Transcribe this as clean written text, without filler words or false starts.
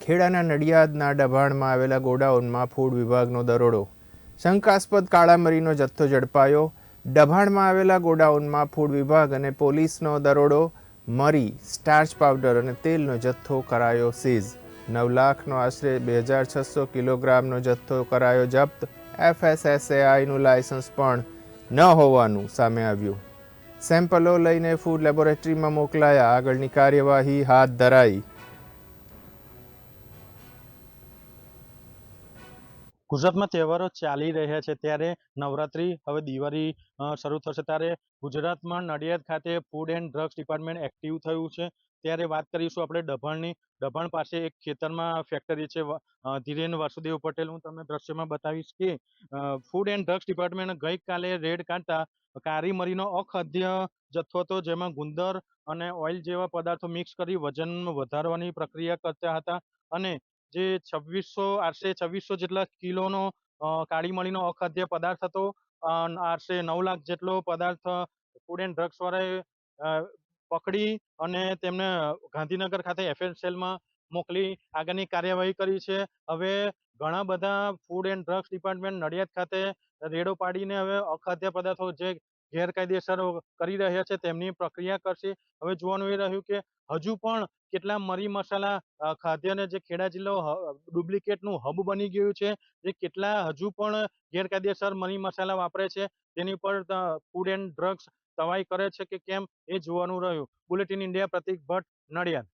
ખેડાના નડિયાદના દબાણમાં આવેલા ગોડાઉનમાં ફૂડ વિભાગનો દરોડો. શંકાસ્પદ કાળા મરીનો જથ્થો ઝડપાયો. દબાણમાં આવેલા ગોડાઉનમાં ફૂડ વિભાગ અને પોલીસનો દરોડો. મરી, સ્ટાર્ચ પાવડર અને તેલનો જથ્થો કરાયો સીઝ. 9 લાખનો આશરે 2600 કિલોગ્રામનો જથ્થો કરાયો જપ્ત. FSSAIનું લાયસન્સ પણ ન હોવાનું સામે આવ્યું. સેમ્પલો લઈને ફૂડ લેબોરેટરીમાં મોકલાયા. આગળની કાર્યવાહી હાથ ધરાઈ. ગુજરાતમાં તહેવારો ચાલી રહ્યા છે ત્યારે નવરાત્રી હવે દિવાળી શરૂ થશે ત્યારે ગુજરાતમાં નડિયાદ ખાતે food and drugs department active થયું છે. ત્યારે વાત કરીશું આપણે દબાણની. દબાણ પાસે એક ખેતરમાં ફેક્ટરી છે ધીરેન વાસુદેવ પટેલ. હું તમને દ્રશ્યમાં બતાવીશ કે ફૂડ એન્ડ ડ્રગ્સ ડિપાર્ટમેન્ટ ગઈકાલે રેડ કાઢતા કાળી મરીનો અખાદ્ય જથ્થો હતો, જેમાં ગુંદર અને ઓઇલ જેવા પદાર્થો મિક્સ કરી વજન વધારવાની પ્રક્રિયા કરતા હતા અને જે આશરે 2600 જેટલા કિલોનો કાળી મરીનો અખાદ્ય પદાર્થ હતો. આશરે 9 લાખ જેટલો પદાર્થ ફૂડ એન્ડ ડ્રગ્સ વાળાએ પકડી અને તેમને ગાંધીનગર ખાતે FSLમાં મોકલી આગળની કાર્યવાહી કરી છે. હવે ઘણા બધા food and drugs department Nadiad ખાતે રેડો પાડીને હવે અખાદ્ય પદાર્થો જે ગેરકાયદેસર કરી રહ્યા છે તેમની પ્રક્રિયા કરશે. હવે જોવાનું એ રહ્યું કે હજુ પણ કેટલા મરી મસાલા ખાદ્યને જે ખેડા જિલ્લો ડુપ્લિકેટનું હબ બની ગયું છે, જે કેટલા હજુ પણ ગેરકાયદેસર મરી મસાલા વાપરે છે તેની પર ફૂડ એન્ડ ડ્રગ્સ તવાઈ કરે છે કે કેમ એ જોવાનું રહ્યું. બુલેટિન ઇન્ડિયા, પ્રતિક ભટ્ટ, નડિયાદ.